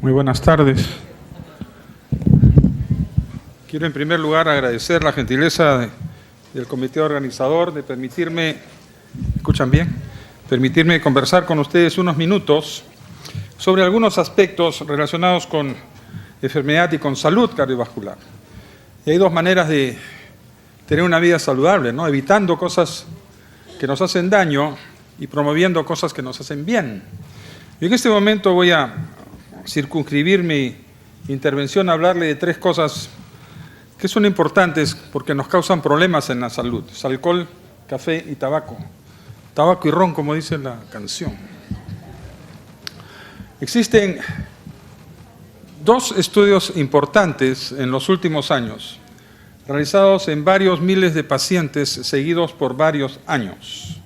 Muy buenas tardes. Quiero en primer lugar agradecer la gentileza del comité organizador de permitirme, ¿escuchan bien? Permitirme conversar con ustedes unos minutos sobre algunos aspectos relacionados con enfermedad y con salud cardiovascular. Y hay dos maneras de tener una vida saludable, ¿no? Evitando cosas que nos hacen daño y promoviendo cosas que nos hacen bien. Y en este momento voy a circunscribir mi intervención a hablarle de tres cosas que son importantes porque nos causan problemas en la salud: es alcohol, café y tabaco. Tabaco y ron, como dice la canción. Existen dos estudios importantes en los últimos años, realizados en varios miles de pacientes seguidos por varios años.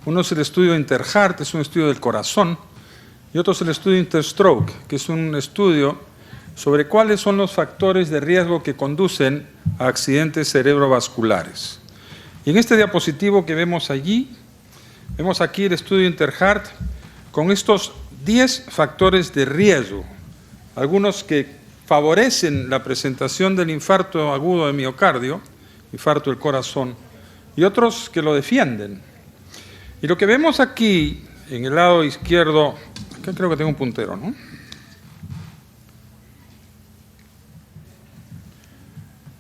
Uno es el estudio Interheart, es un estudio del corazón, y otro es el estudio Interstroke, que es un estudio sobre cuáles son los factores de riesgo que conducen a accidentes cerebrovasculares. Y en este diapositivo que vemos allí, vemos aquí el estudio Interheart con estos 10 factores de riesgo, algunos que favorecen la presentación del infarto agudo de miocardio, infarto del corazón, y otros que lo defienden. Y lo que vemos aquí, en el lado izquierdo, acá creo que tengo un puntero, ¿no?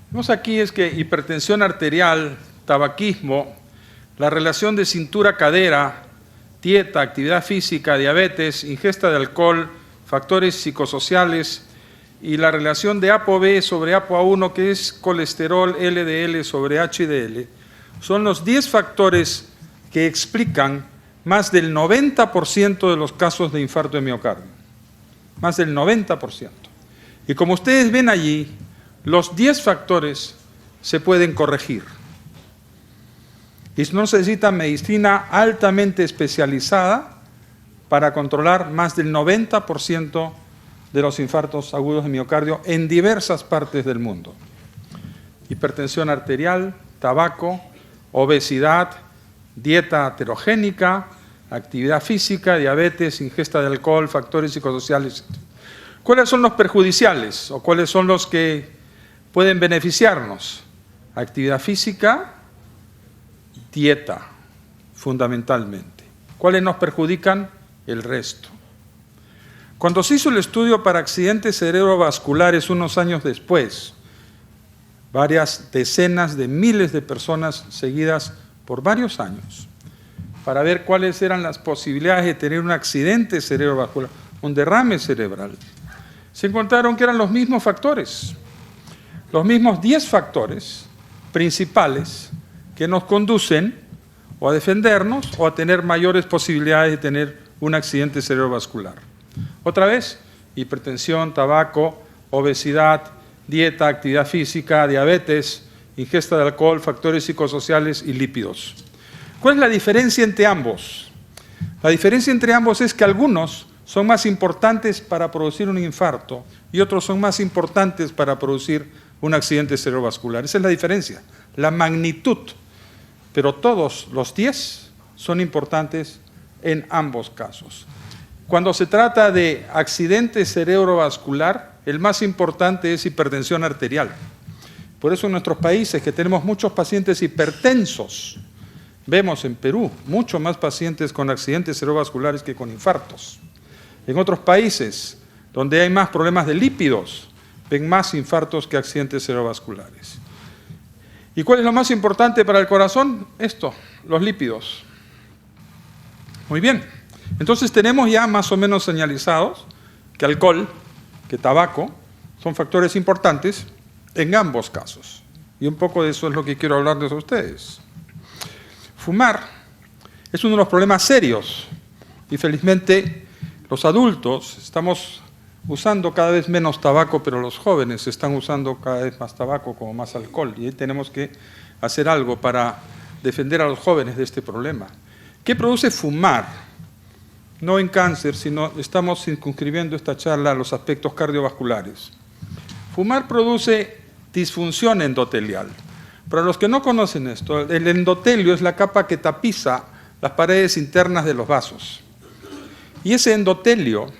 Vemos aquí es que hipertensión arterial, tabaquismo, la relación de cintura-cadera, dieta, actividad física, diabetes, ingesta de alcohol, factores psicosociales y la relación de ApoB sobre ApoA1, que es colesterol LDL sobre HDL, son los 10 factores que explican más del 90% de los casos de infarto de miocardio. Más del 90%. Y como ustedes ven allí, los 10 factores se pueden corregir. Y no se necesita medicina altamente especializada para controlar más del 90% de los infartos agudos de miocardio en diversas partes del mundo. Hipertensión arterial, tabaco, obesidad, dieta aterogénica, actividad física, diabetes, ingesta de alcohol, factores psicosociales. ¿Cuáles son los perjudiciales o cuáles son los que pueden beneficiarnos? Actividad física, dieta, fundamentalmente. ¿Cuáles nos perjudican? El resto. Cuando se hizo el estudio para accidentes cerebrovasculares unos años después, varias decenas de miles de personas seguidas por varios años, para ver cuáles eran las posibilidades de tener un accidente cerebrovascular, un derrame cerebral, se encontraron que eran los mismos factores, los mismos 10 factores principales que nos conducen o a defendernos o a tener mayores posibilidades de tener un accidente cerebrovascular. Otra vez, hipertensión, tabaco, obesidad, dieta, actividad física, diabetes, ingesta de alcohol, factores psicosociales y lípidos. ¿Cuál es la diferencia entre ambos? La diferencia entre ambos es que algunos son más importantes para producir un infarto y otros son más importantes para producir un accidente cerebrovascular. Esa es la diferencia, la magnitud. Pero todos los 10 son importantes en ambos casos. Cuando se trata de accidente cerebrovascular, el más importante es hipertensión arterial. Por eso en nuestros países, que tenemos muchos pacientes hipertensos, vemos en Perú mucho más pacientes con accidentes cerebrovasculares que con infartos. En otros países, donde hay más problemas de lípidos, ven más infartos que accidentes cerebrovasculares. ¿Y cuál es lo más importante para el corazón? Esto, los lípidos. Muy bien. Entonces tenemos ya más o menos señalizados que alcohol, que tabaco, son factores importantes en ambos casos. Y un poco de eso es lo que quiero hablarles a ustedes. Fumar es uno de los problemas serios y felizmente los adultos estamos usando cada vez menos tabaco, pero los jóvenes están usando cada vez más tabaco como más alcohol y ahí tenemos que hacer algo para defender a los jóvenes de este problema. ¿Qué produce fumar? No en cáncer, sino estamos circunscribiendo esta charla a los aspectos cardiovasculares. Fumar produce disfunción endotelial. Para los que no conocen esto, el endotelio es la capa que tapiza las paredes internas de los vasos. Y ese endotelio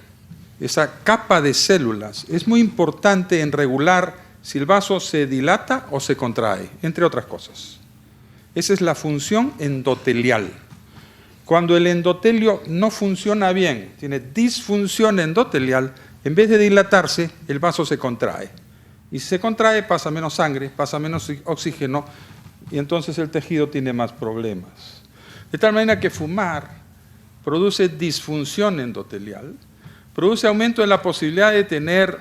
esa capa de células, es muy importante en regular si el vaso se dilata o se contrae, entre otras cosas. Esa es la función endotelial. Cuando el endotelio no funciona bien, tiene disfunción endotelial, en vez de dilatarse, el vaso se contrae. Y si se contrae, pasa menos sangre, pasa menos oxígeno, y entonces el tejido tiene más problemas. De tal manera que fumar produce disfunción endotelial, produce aumento de la posibilidad de tener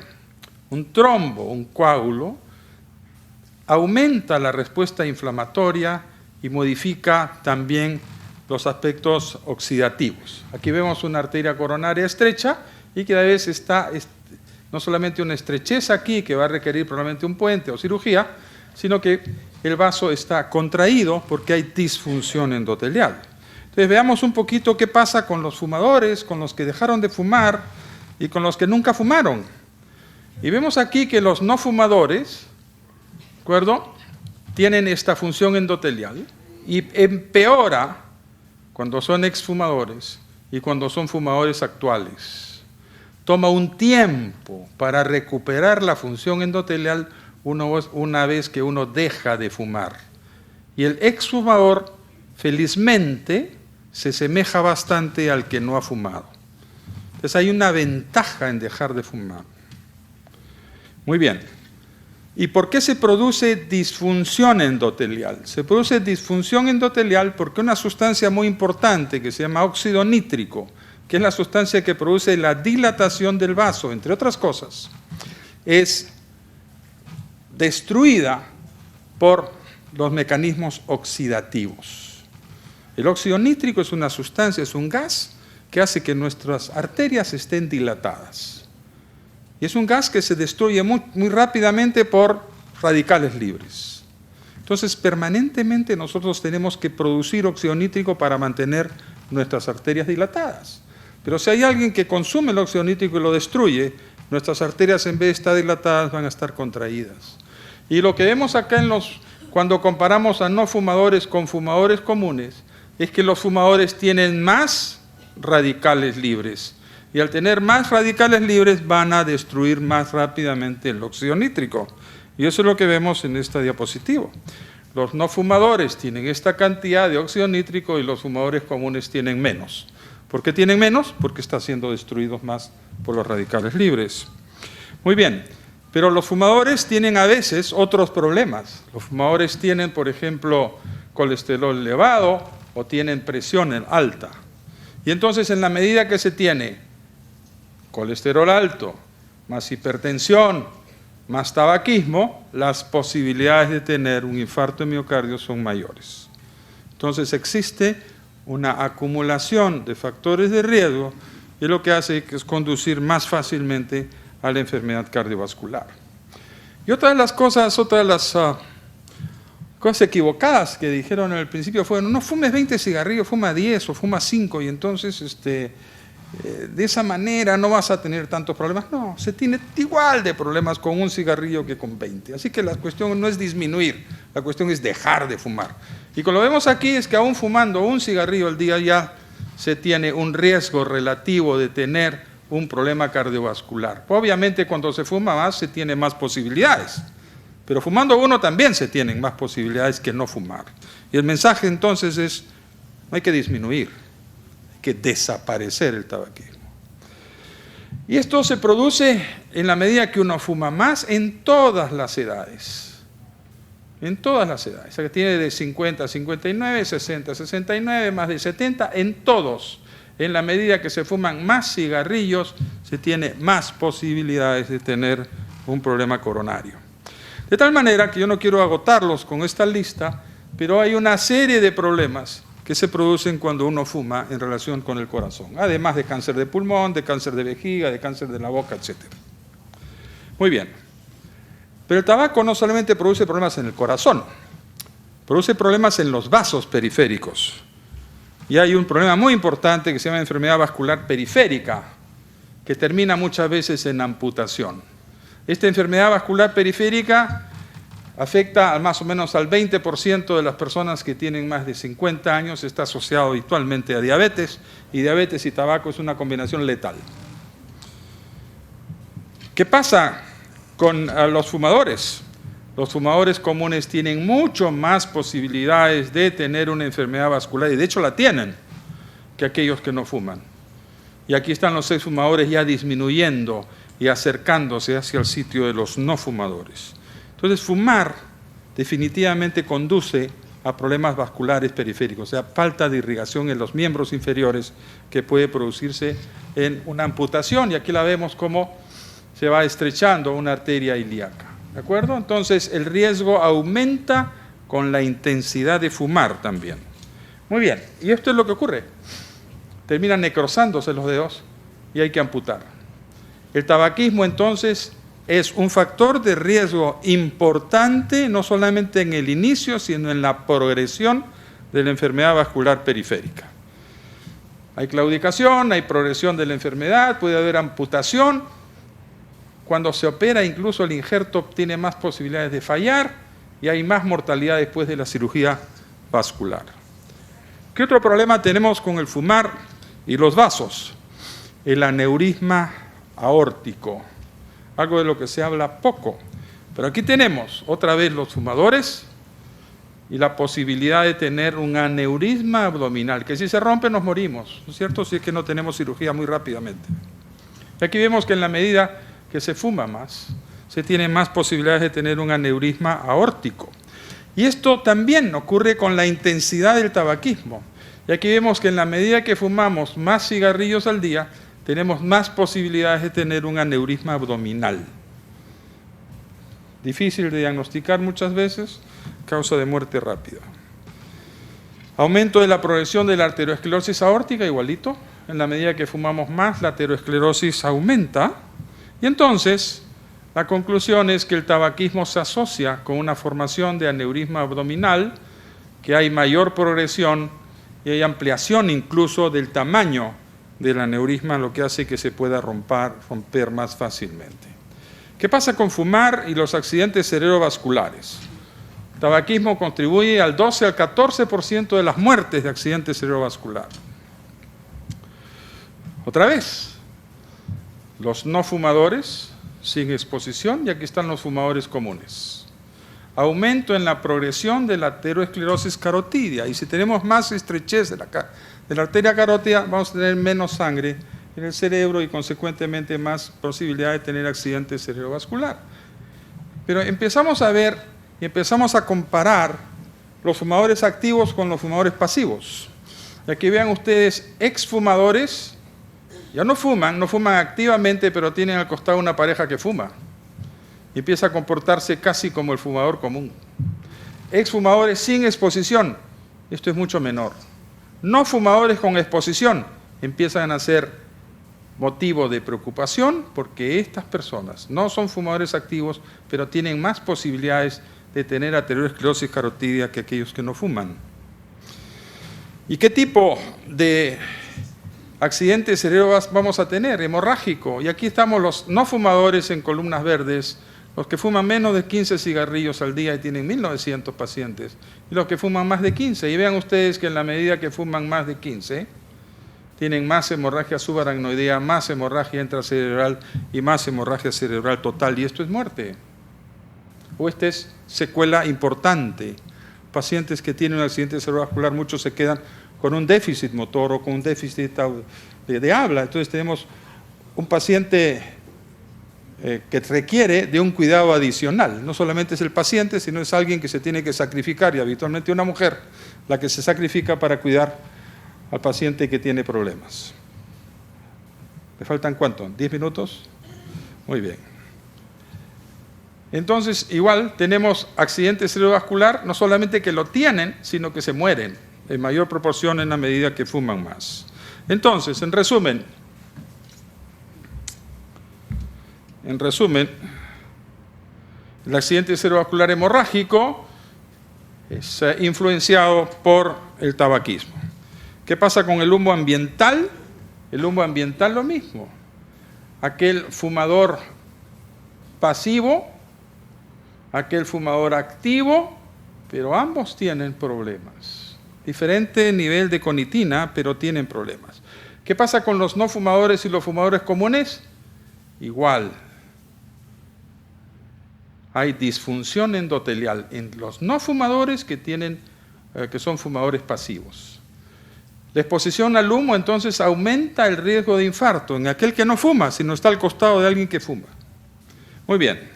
un trombo, un coágulo, aumenta la respuesta inflamatoria y modifica también los aspectos oxidativos. Aquí vemos una arteria coronaria estrecha y que a veces está no solamente una estrechez aquí que va a requerir probablemente un puente o cirugía, sino que el vaso está contraído porque hay disfunción endotelial. Entonces veamos un poquito qué pasa con los fumadores, con los que dejaron de fumar y con los que nunca fumaron. Y vemos aquí que los no fumadores, ¿de acuerdo?, tienen esta función endotelial y empeora cuando son exfumadores y cuando son fumadores actuales. Toma un tiempo para recuperar la función endotelial una vez que uno deja de fumar. Y el exfumador, felizmente, se asemeja bastante al que no ha fumado. Entonces hay una ventaja en dejar de fumar. Muy bien. ¿Y por qué se produce disfunción endotelial? Se produce disfunción endotelial porque una sustancia muy importante que se llama óxido nítrico, que es la sustancia que produce la dilatación del vaso, entre otras cosas, es destruida por los mecanismos oxidativos. El óxido nítrico es una sustancia, es un gas que hace que nuestras arterias estén dilatadas. Y es un gas que se destruye muy rápidamente por radicales libres. Entonces, permanentemente nosotros tenemos que producir óxido nítrico para mantener nuestras arterias dilatadas. Pero si hay alguien que consume el óxido nítrico y lo destruye, nuestras arterias en vez de estar dilatadas van a estar contraídas. Y lo que vemos acá cuando comparamos a no fumadores con fumadores comunes, es que los fumadores tienen más radicales libres. Y al tener más radicales libres van a destruir más rápidamente el óxido nítrico. Y eso es lo que vemos en esta diapositiva. Los no fumadores tienen esta cantidad de óxido nítrico y los fumadores comunes tienen menos. ¿Por qué tienen menos? Porque están siendo destruidos más por los radicales libres. Muy bien, pero los fumadores tienen a veces otros problemas. Los fumadores tienen, por ejemplo, colesterol elevado o tienen presión alta. Y entonces, en la medida que se tiene colesterol alto, más hipertensión, más tabaquismo, las posibilidades de tener un infarto de miocardio son mayores. Entonces existe una acumulación de factores de riesgo y lo que hace es conducir más fácilmente a la enfermedad cardiovascular. Y otra de las cosas equivocadas que dijeron al principio fue: no fumes 20 cigarrillos, fuma 10 o fuma 5 y entonces de esa manera no vas a tener tantos problemas. No, se tiene igual de problemas con un cigarrillo que con 20. Así que la cuestión no es disminuir, la cuestión es dejar de fumar. Y como lo vemos aquí es que aún fumando un cigarrillo al día ya se tiene un riesgo relativo de tener un problema cardiovascular. Obviamente cuando se fuma más se tiene más posibilidades, pero fumando uno también se tienen más posibilidades que no fumar. Y el mensaje entonces es: no hay que disminuir, que desaparecer el tabaquismo. Y esto se produce en la medida que uno fuma más en todas las edades. En todas las edades. O sea, que tiene de 50 a 59, 60 a 69, más de 70, en todos. En la medida que se fuman más cigarrillos, se tiene más posibilidades de tener un problema coronario. De tal manera que yo no quiero agotarlos con esta lista, pero hay una serie de problemas que se producen cuando uno fuma en relación con el corazón, además de cáncer de pulmón, de cáncer de vejiga, de cáncer de la boca, etc. Muy bien, pero el tabaco no solamente produce problemas en el corazón, produce problemas en los vasos periféricos. Y hay un problema muy importante que se llama enfermedad vascular periférica, que termina muchas veces en amputación. Esta enfermedad vascular periférica afecta más o menos al 20% de las personas que tienen más de 50 años, está asociado habitualmente a diabetes, y diabetes y tabaco es una combinación letal. ¿Qué pasa con los fumadores? Los fumadores comunes tienen mucho más posibilidades de tener una enfermedad vascular, y de hecho la tienen, que aquellos que no fuman. Y aquí están los exfumadores ya disminuyendo y acercándose hacia el sitio de los no fumadores. Entonces, fumar definitivamente conduce a problemas vasculares periféricos, o sea, falta de irrigación en los miembros inferiores que puede producirse en una amputación, y aquí la vemos cómo se va estrechando una arteria ilíaca. ¿De acuerdo? Entonces, el riesgo aumenta con la intensidad de fumar también. Muy bien, y esto es lo que ocurre. Terminan necrosándose los dedos y hay que amputar. El tabaquismo, entonces, es un factor de riesgo importante, no solamente en el inicio, sino en la progresión de la enfermedad vascular periférica. Hay claudicación, hay progresión de la enfermedad, puede haber amputación. Cuando se opera, incluso el injerto tiene más posibilidades de fallar y hay más mortalidad después de la cirugía vascular. ¿Qué otro problema tenemos con el fumar y los vasos? El aneurisma aórtico, algo de lo que se habla poco. Pero aquí tenemos otra vez los fumadores y la posibilidad de tener un aneurisma abdominal, que si se rompe nos morimos, ¿no es cierto? Si es que no tenemos cirugía muy rápidamente. Y aquí vemos que en la medida que se fuma más, se tienen más posibilidades de tener un aneurisma aórtico. Y esto también ocurre con la intensidad del tabaquismo. Y aquí vemos que en la medida que fumamos más cigarrillos al día, tenemos más posibilidades de tener un aneurisma abdominal. Difícil de diagnosticar muchas veces, causa de muerte rápida. Aumento de la progresión de la arteriosclerosis aórtica, igualito. En la medida que fumamos más, la arteriosclerosis aumenta. Y entonces, la conclusión es que el tabaquismo se asocia con una formación de aneurisma abdominal, que hay mayor progresión y hay ampliación incluso del tamaño del aneurisma, lo que hace que se pueda romper más fácilmente. ¿Qué pasa con fumar y los accidentes cerebrovasculares? El tabaquismo contribuye al 12 al 14% de las muertes de accidente cerebrovascular. Otra vez, los no fumadores sin exposición, y aquí están los fumadores comunes. Aumento en la progresión de la aterosclerosis carotidia, y si tenemos más estrechez de la arteria carótida, vamos a tener menos sangre en el cerebro y consecuentemente más posibilidad de tener accidente cerebrovascular. Pero empezamos a ver y empezamos a comparar los fumadores activos con los fumadores pasivos. Y aquí vean ustedes exfumadores. Ya no fuman activamente, pero tienen al costado una pareja que fuma. Y empieza a comportarse casi como el fumador común. Exfumadores sin exposición, esto es mucho menor. No fumadores con exposición empiezan a ser motivo de preocupación porque estas personas no son fumadores activos, pero tienen más posibilidades de tener aterosclerosis carotidia que aquellos que no fuman. ¿Y qué tipo de accidente cerebral vamos a tener? Hemorrágico. Y aquí estamos los no fumadores en columnas verdes, los que fuman menos de 15 cigarrillos al día y tienen 1.900 pacientes, y los que fuman más de 15. Y vean ustedes que en la medida que fuman más de 15, tienen más hemorragia subaracnoidea, más hemorragia intracerebral y más hemorragia cerebral total, y esto es muerte. O esta es secuela importante. Pacientes que tienen un accidente cerebrovascular, muchos se quedan con un déficit motor o con un déficit de habla. Entonces tenemos un paciente que requiere de un cuidado adicional. No solamente es el paciente, sino es alguien que se tiene que sacrificar, y habitualmente una mujer la que se sacrifica para cuidar al paciente que tiene problemas. ¿Me faltan cuánto? ¿10 minutos? Muy bien. Entonces, igual tenemos accidente cerebrovascular, no solamente que lo tienen, sino que se mueren en mayor proporción en la medida que fuman más. Entonces, en resumen, el accidente cerebrovascular hemorrágico es influenciado por el tabaquismo. ¿Qué pasa con el humo ambiental? El humo ambiental lo mismo. Aquel fumador pasivo, aquel fumador activo, pero ambos tienen problemas. Diferente nivel de conitina, pero tienen problemas. ¿Qué pasa con los no fumadores y los fumadores comunes? Igual, hay disfunción endotelial en los no fumadores que son fumadores pasivos. La exposición al humo entonces aumenta el riesgo de infarto en aquel que no fuma, sino está al costado de alguien que fuma. Muy bien.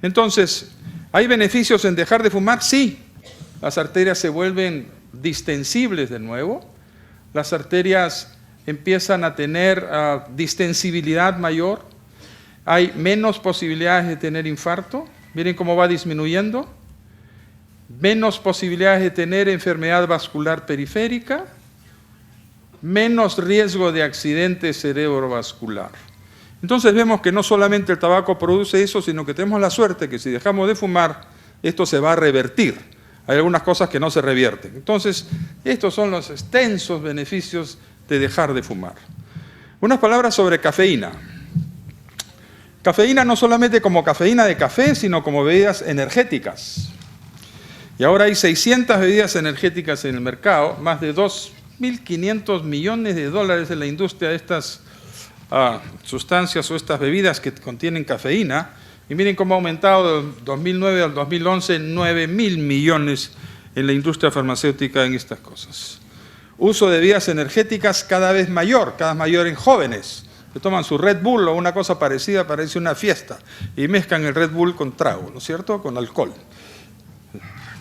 Entonces, ¿hay beneficios en dejar de fumar? Sí. Las arterias se vuelven distensibles de nuevo. Las arterias empiezan a tener distensibilidad mayor. Hay menos posibilidades de tener infarto. Miren cómo va disminuyendo. Menos posibilidades de tener enfermedad vascular periférica. Menos riesgo de accidente cerebrovascular. Entonces vemos que no solamente el tabaco produce eso, sino que tenemos la suerte que si dejamos de fumar, esto se va a revertir. Hay algunas cosas que no se revierten. Entonces, estos son los extensos beneficios de dejar de fumar. Unas palabras sobre cafeína. Cafeína no solamente como cafeína de café, sino como bebidas energéticas. Y ahora hay 600 bebidas energéticas en el mercado, más de 2.500 millones de dólares en la industria de estas sustancias o estas bebidas que contienen cafeína. Y miren cómo ha aumentado del 2009 al 2011 9.000 millones en la industria farmacéutica en estas cosas. Uso de bebidas energéticas cada vez mayor en jóvenes. Se toman su Red Bull o una cosa parecida, parece una fiesta, y mezclan el Red Bull con trago, ¿no es cierto?, con alcohol.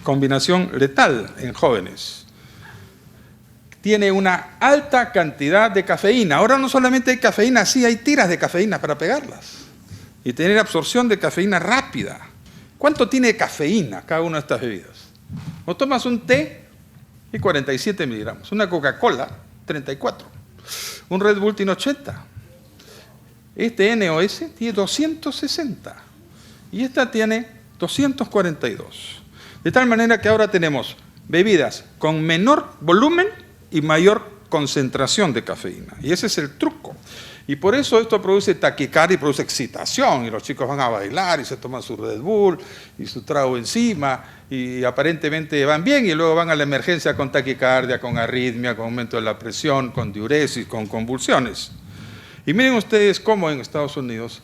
Combinación letal en jóvenes. Tiene una alta cantidad de cafeína. Ahora no solamente hay cafeína, sí hay tiras de cafeína para pegarlas. Y tener absorción de cafeína rápida. ¿Cuánto tiene cafeína cada una de estas bebidas? O tomas un té y 47 miligramos. Una Coca-Cola, 34. Un Red Bull tiene 80. Este NOS tiene 260. Y esta tiene 242. De tal manera que ahora tenemos bebidas con menor volumen y mayor concentración de cafeína. Y ese es el truco. Y por eso esto produce taquicardia y produce excitación. Y los chicos van a bailar y se toman su Red Bull y su trago encima. Y aparentemente van bien y luego van a la emergencia con taquicardia, con arritmia, con aumento de la presión, con diuresis, con convulsiones. Y miren ustedes cómo en Estados Unidos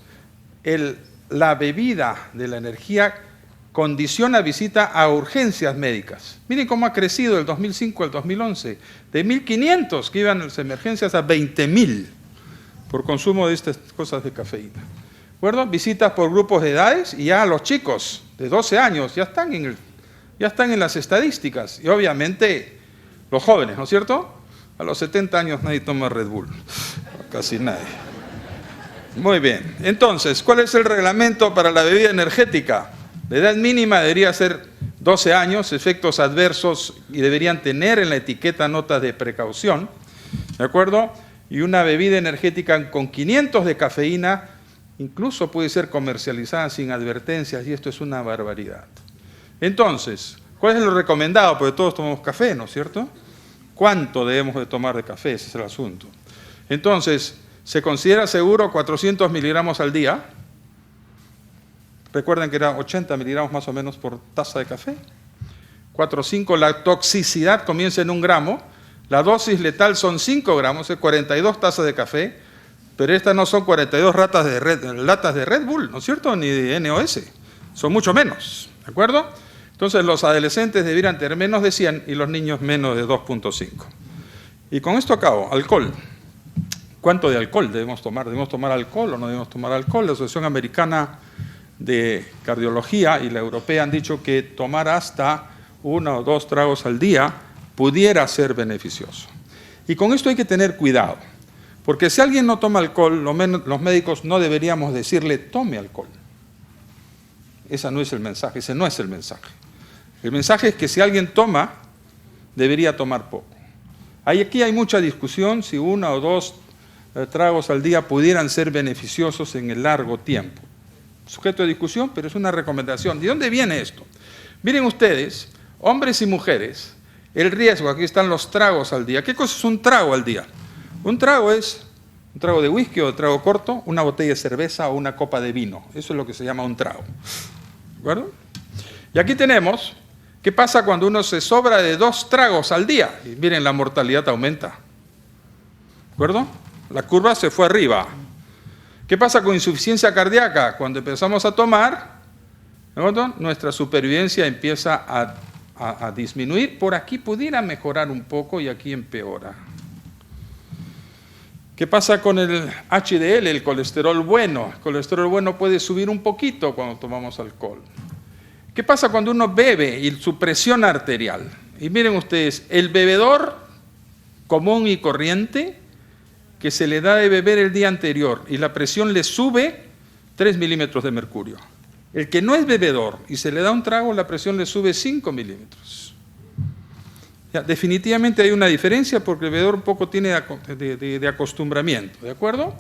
la bebida de la energía condiciona visita a urgencias médicas. Miren cómo ha crecido del 2005 al 2011. De 1.500 que iban a las emergencias a 20.000 por consumo de estas cosas de cafeína. ¿De acuerdo? Visitas por grupos de edades y ya los chicos de 12 años ya están en las estadísticas. Y obviamente los jóvenes, ¿no es cierto? A los 70 años nadie toma Red Bull. Casi nadie. Muy bien. Entonces, ¿cuál es el reglamento para la bebida energética? La edad mínima debería ser 12 años, efectos adversos y deberían tener en la etiqueta notas de precaución, ¿de acuerdo? Y una bebida energética con 500 de cafeína incluso puede ser comercializada sin advertencias y esto es una barbaridad. Entonces, ¿cuál es lo recomendado? Porque todos tomamos café, ¿no es cierto? ¿Cuánto debemos de tomar de café? Ese es el asunto. Entonces, ¿se considera seguro 400 miligramos al día? Recuerden que era 80 miligramos más o menos por taza de café. 4 o 5, la toxicidad comienza en 1 gramo. La dosis letal son 5 gramos, es 42 tazas de café. Pero estas no son 42 latas de Red Bull, ¿no es cierto? Ni de NOS. Son mucho menos, ¿de acuerdo? Entonces los adolescentes deberían tener menos de 100 y los niños menos de 2.5. Y con esto acabo. Alcohol. ¿Cuánto de alcohol debemos tomar? ¿Debemos tomar alcohol o no debemos tomar alcohol? La Asociación Americana de Cardiología y la Europea han dicho que tomar hasta 1 o 2 tragos al día pudiera ser beneficioso. Y con esto hay que tener cuidado, porque si alguien no toma alcohol, los médicos no deberíamos decirle tome alcohol. Ese no es el mensaje, ese no es el mensaje. El mensaje es que si alguien toma, debería tomar poco. Aquí hay mucha discusión si 1 o 2 tragos al día pudieran ser beneficiosos en el largo tiempo. Sujeto de discusión, pero es una recomendación. ¿De dónde viene esto? Miren ustedes, hombres y mujeres, el riesgo, aquí están los tragos al día. ¿Qué cosa es un trago al día? Un trago es un trago de whisky o de trago corto, una botella de cerveza o una copa de vino. Eso es lo que se llama un trago. ¿De acuerdo? Y aquí tenemos, ¿qué pasa cuando uno se sobra de 2 tragos al día? Y miren, la mortalidad aumenta. ¿De acuerdo? La curva se fue arriba. ¿Qué pasa con insuficiencia cardíaca? Cuando empezamos a tomar, ¿De acuerdo? Nuestra supervivencia empieza a disminuir. Por aquí pudiera mejorar un poco y aquí empeora. ¿Qué pasa con el HDL, el colesterol bueno? El colesterol bueno puede subir un poquito cuando tomamos alcohol. ¿Qué pasa cuando uno bebe y su presión arterial? Y miren ustedes, el bebedor común y corriente que se le da de beber el día anterior y la presión le sube 3 milímetros de mercurio. El que no es bebedor y se le da un trago, la presión le sube 5 milímetros. Ya, definitivamente hay una diferencia porque el bebedor un poco tiene de acostumbramiento, ¿de acuerdo?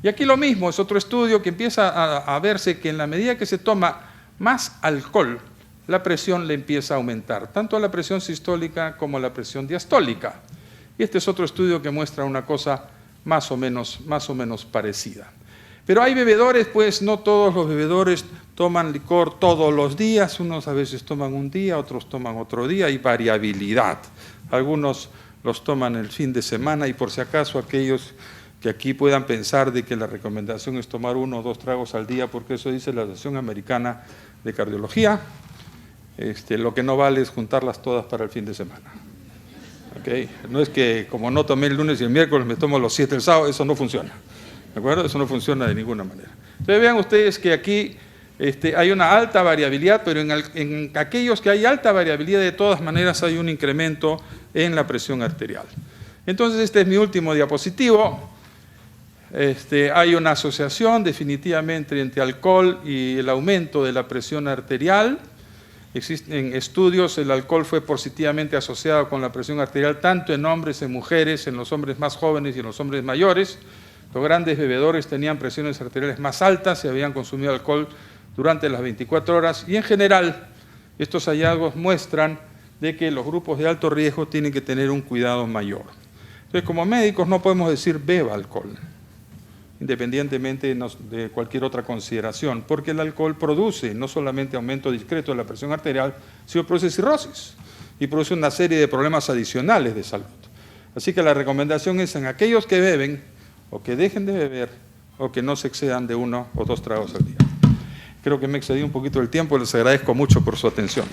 Y aquí lo mismo, es otro estudio que empieza a verse que en la medida que se toma más alcohol, la presión le empieza a aumentar, tanto la presión sistólica como la presión diastólica. Y este es otro estudio que muestra una cosa más o menos parecida. Pero hay bebedores, pues no todos los bebedores toman licor todos los días, unos a veces toman un día, otros toman otro día, hay variabilidad. Algunos los toman el fin de semana y por si acaso aquellos que aquí puedan pensar de que la recomendación es tomar 1 o 2 tragos al día, porque eso dice la Asociación Americana de Cardiología, lo que no vale es juntarlas todas para el fin de semana. ¿Okay? No es que como no tomé el lunes y el miércoles me tomo los 7 el sábado, eso no funciona. ¿De acuerdo? Eso no funciona de ninguna manera. Entonces vean ustedes que aquí hay una alta variabilidad, pero en aquellos que hay alta variabilidad, de todas maneras hay un incremento en la presión arterial. Entonces este es mi último diapositivo. Hay una asociación definitivamente entre alcohol y el aumento de la presión arterial. Existen estudios, el alcohol fue positivamente asociado con la presión arterial tanto en hombres, en mujeres, en los hombres más jóvenes y en los hombres mayores. Los grandes bebedores tenían presiones arteriales más altas si habían consumido alcohol durante las 24 horas y en general estos hallazgos muestran de que los grupos de alto riesgo tienen que tener un cuidado mayor. Entonces, como médicos no podemos decir beba alcohol, independientemente de cualquier otra consideración, porque el alcohol produce no solamente aumento discreto de la presión arterial, sino produce cirrosis y produce una serie de problemas adicionales de salud. Así que la recomendación es en aquellos que beben, o que dejen de beber, o que no se excedan de 1 o 2 tragos al día. Creo que me excedí un poquito del tiempo, les agradezco mucho por su atención.